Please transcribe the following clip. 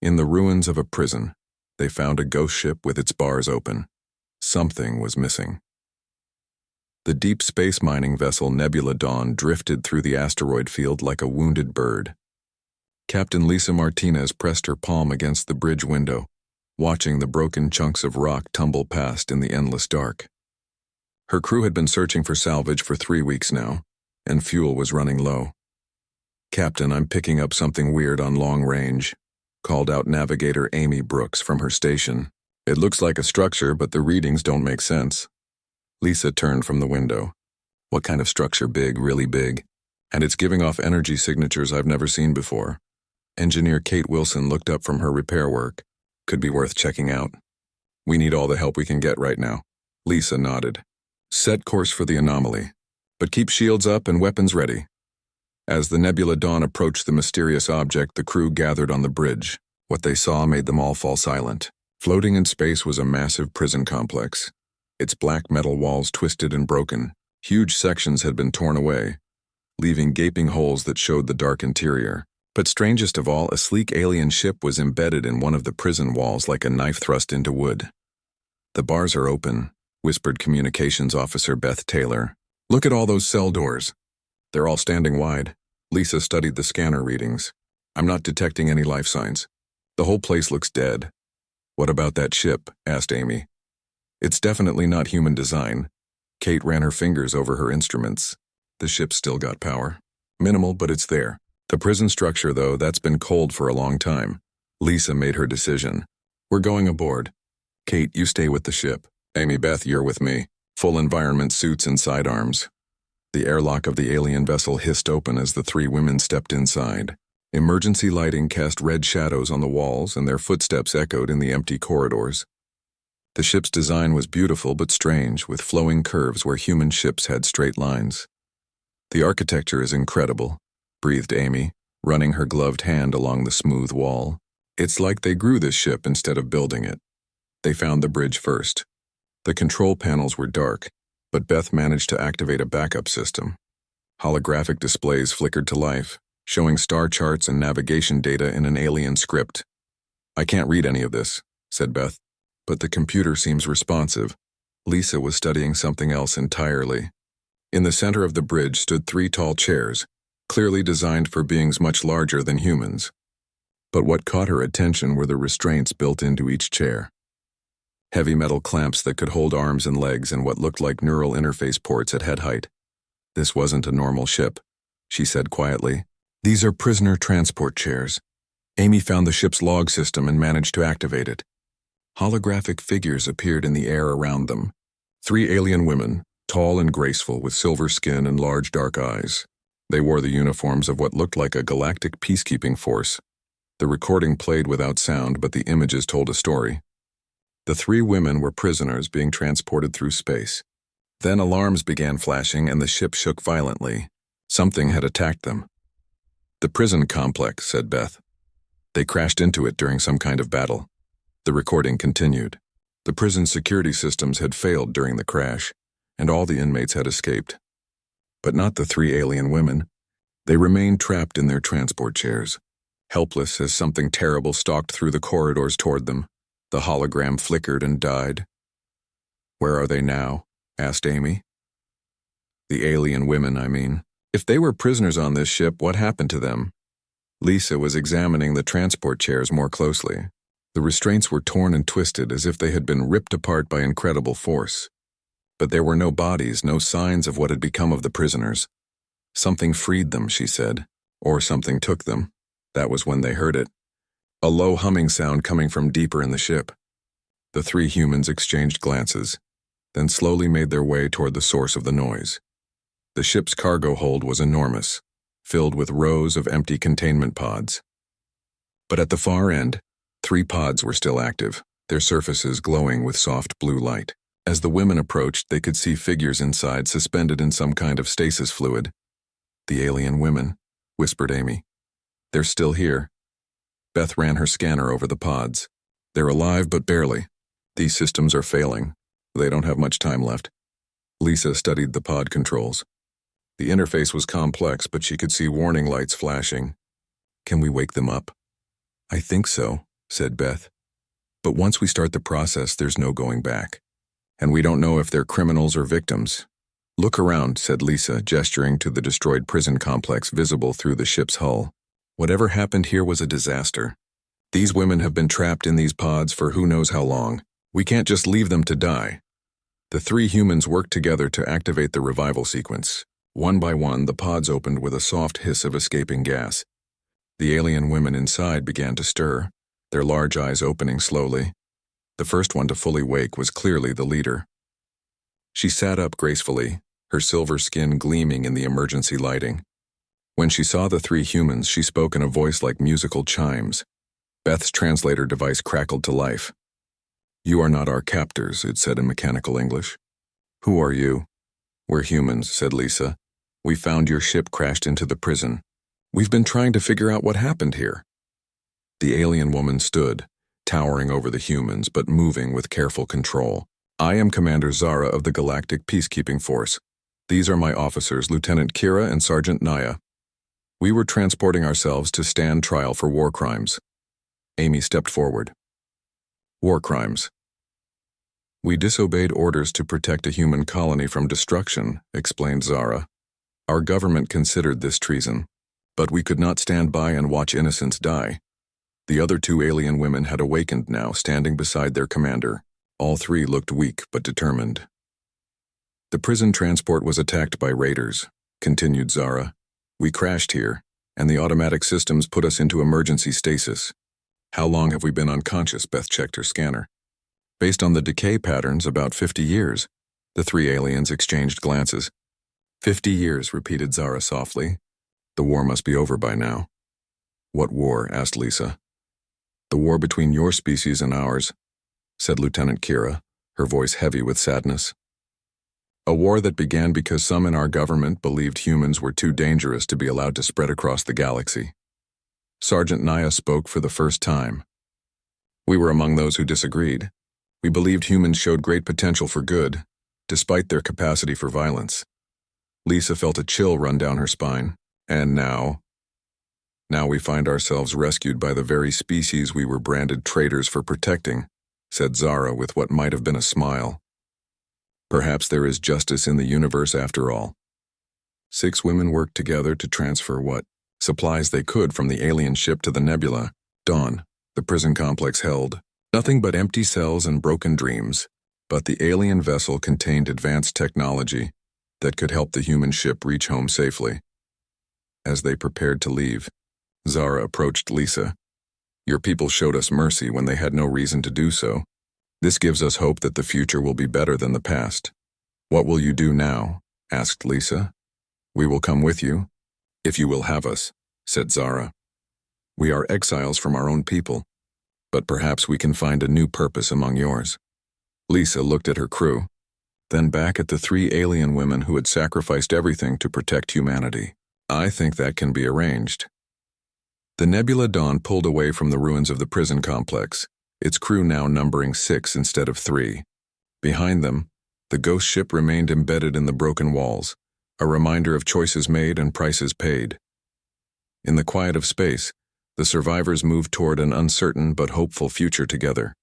In the ruins of a prison, they found a ghost ship with its bars open. Something was missing. The deep space mining vessel Nebula Dawn drifted through the asteroid field like a wounded bird. Captain Lisa Martinez pressed her palm against the bridge window, watching the broken chunks of rock tumble past in the endless dark. Her crew had been searching for salvage for 3 weeks now, and fuel was running low. "Captain, I'm picking up something weird on long range," called out Navigator Amy Brooks from her station. "It looks like a structure, but the readings don't make sense." Lisa turned from the window. "What kind of structure? Big, really big? And it's giving off energy signatures I've never seen before." Engineer Kate Wilson looked up from her repair work. "Could be worth checking out. We need all the help we can get right now." Lisa nodded. "Set course for the anomaly, but keep shields up and weapons ready." As the Nebula Dawn approached the mysterious object, the crew gathered on the bridge. What they saw made them all fall silent. Floating in space was a massive prison complex. Its black metal walls twisted and broken. Huge sections had been torn away, leaving gaping holes that showed the dark interior. But strangest of all, a sleek alien ship was embedded in one of the prison walls like a knife thrust into wood. "The bars are open," whispered Communications Officer Beth Taylor. "Look at all those cell doors. They're all standing wide." Lisa studied the scanner readings. "I'm not detecting any life signs. The whole place looks dead." "What about that ship?" asked Amy. "It's definitely not human design." Kate ran her fingers over her instruments. "The ship's still got power. Minimal, but it's there. The prison structure, though, that's been cold for a long time." Lisa made her decision. "We're going aboard. Kate, you stay with the ship. Amy, Beth, you're with me. Full environment suits and sidearms." The airlock of the alien vessel hissed open as the 3 women stepped inside. Emergency lighting cast red shadows on the walls, and their footsteps echoed in the empty corridors. The ship's design was beautiful but strange, with flowing curves where human ships had straight lines. "The architecture is incredible," breathed Amy, running her gloved hand along the smooth wall. "It's like they grew this ship instead of building it." They found the bridge first. The control panels were dark, but Beth managed to activate a backup system. Holographic displays flickered to life, showing star charts and navigation data in an alien script. "I can't read any of this," said Beth, "but the computer seems responsive." Lisa was studying something else entirely. In the center of the bridge stood 3 tall chairs, clearly designed for beings much larger than humans. But what caught her attention were the restraints built into each chair. Heavy metal clamps that could hold arms and legs and what looked like neural interface ports at head height. "This wasn't a normal ship," she said quietly. "These are prisoner transport chairs." Amy found the ship's log system and managed to activate it. Holographic figures appeared in the air around them. 3 alien women, tall and graceful with silver skin and large dark eyes. They wore the uniforms of what looked like a galactic peacekeeping force. The recording played without sound, but the images told a story. The 3 women were prisoners being transported through space. Then alarms began flashing and the ship shook violently. Something had attacked them. "The prison complex," said Beth. "They crashed into it during some kind of battle." The recording continued. The prison security systems had failed during the crash, and all the inmates had escaped. But not the 3 alien women. They remained trapped in their transport chairs, helpless as something terrible stalked through the corridors toward them. The hologram flickered and died. "Where are they now?" asked Amy. "The alien women, I mean. If they were prisoners on this ship, what happened to them?" Lisa was examining the transport chairs more closely. The restraints were torn and twisted as if they had been ripped apart by incredible force. But there were no bodies, no signs of what had become of the prisoners. "Something freed them," she said, "or something took them." That was when they heard it. A low humming sound coming from deeper in the ship. The 3 humans exchanged glances, then slowly made their way toward the source of the noise. The ship's cargo hold was enormous, filled with rows of empty containment pods. But at the far end, 3 pods were still active, their surfaces glowing with soft blue light. As the women approached, they could see figures inside suspended in some kind of stasis fluid. "The alien women," whispered Amy. "They're still here." Beth ran her scanner over the pods. "They're alive, but barely. These systems are failing. They don't have much time left." Lisa studied the pod controls. The interface was complex, but she could see warning lights flashing. "Can we wake them up?" "I think so," said Beth. But once we start the process, there's no going back. And we don't know if they're criminals or victims. Look around, said Lisa, gesturing to the destroyed prison complex visible through the ship's hull. Whatever happened here was a disaster. These women have been trapped in these pods for who knows how long. We can't just leave them to die. The three humans worked together to activate the revival sequence. One by one, the pods opened with a soft hiss of escaping gas. The alien women inside began to stir, their large eyes opening slowly. The first one to fully wake was clearly the leader. She sat up gracefully, her silver skin gleaming in the emergency lighting. When she saw the three humans, she spoke in a voice like musical chimes. Beth's translator device crackled to life. "You are not our captors," it said in mechanical English. "Who are you?" "We're humans," said Lisa. "We found your ship crashed into the prison. We've been trying to figure out what happened here." The alien woman stood, towering over the humans but moving with careful control. "I am Commander Zara of the Galactic Peacekeeping Force. These are my officers, Lieutenant Kira and Sergeant Naya. We were transporting ourselves to stand trial for war crimes." Amy stepped forward. "War crimes. We disobeyed orders to protect a human colony from destruction," explained Zara. "Our government considered this treason, but we could not stand by and watch innocents die." The other two alien women had awakened now, standing beside their commander. All three looked weak but determined. "The prison transport was attacked by raiders," continued Zara. "We crashed here, and the automatic systems put us into emergency stasis." "How long have we been unconscious?" Beth checked her scanner. "Based on the decay patterns, about 50 years. The three aliens exchanged glances. 50 years, repeated Zara softly. "The war must be over by now." "What war?" asked Lisa. "The war between your species and ours," said Lieutenant Kira, her voice heavy with sadness. "A war that began because some in our government believed humans were too dangerous to be allowed to spread across the galaxy." Sergeant Naya spoke for the first time. "We were among those who disagreed. We believed humans showed great potential for good, despite their capacity for violence." Lisa felt a chill run down her spine. "And now we find ourselves rescued by the very species we were branded traitors for protecting," said Zara with what might have been a smile. "Perhaps there is justice in the universe after all." 6 women worked together to transfer what supplies they could from the alien ship to the nebula. Dawn, the prison complex held nothing but empty cells and broken dreams, but the alien vessel contained advanced technology that could help the human ship reach home safely. As they prepared to leave, Zara approached Lisa. "Your people showed us mercy when they had no reason to do so. This gives us hope that the future will be better than the past." "What will you do now?" asked Lisa. "We will come with you, if you will have us," said Zara. "We are exiles from our own people, but perhaps we can find a new purpose among yours." Lisa looked at her crew, then back at the 3 alien women who had sacrificed everything to protect humanity. "I think that can be arranged." The Nebula Dawn pulled away from the ruins of the prison complex, its crew now numbering 6 instead of 3. Behind them, the ghost ship remained embedded in the broken walls, a reminder of choices made and prices paid. In the quiet of space, the survivors moved toward an uncertain but hopeful future together.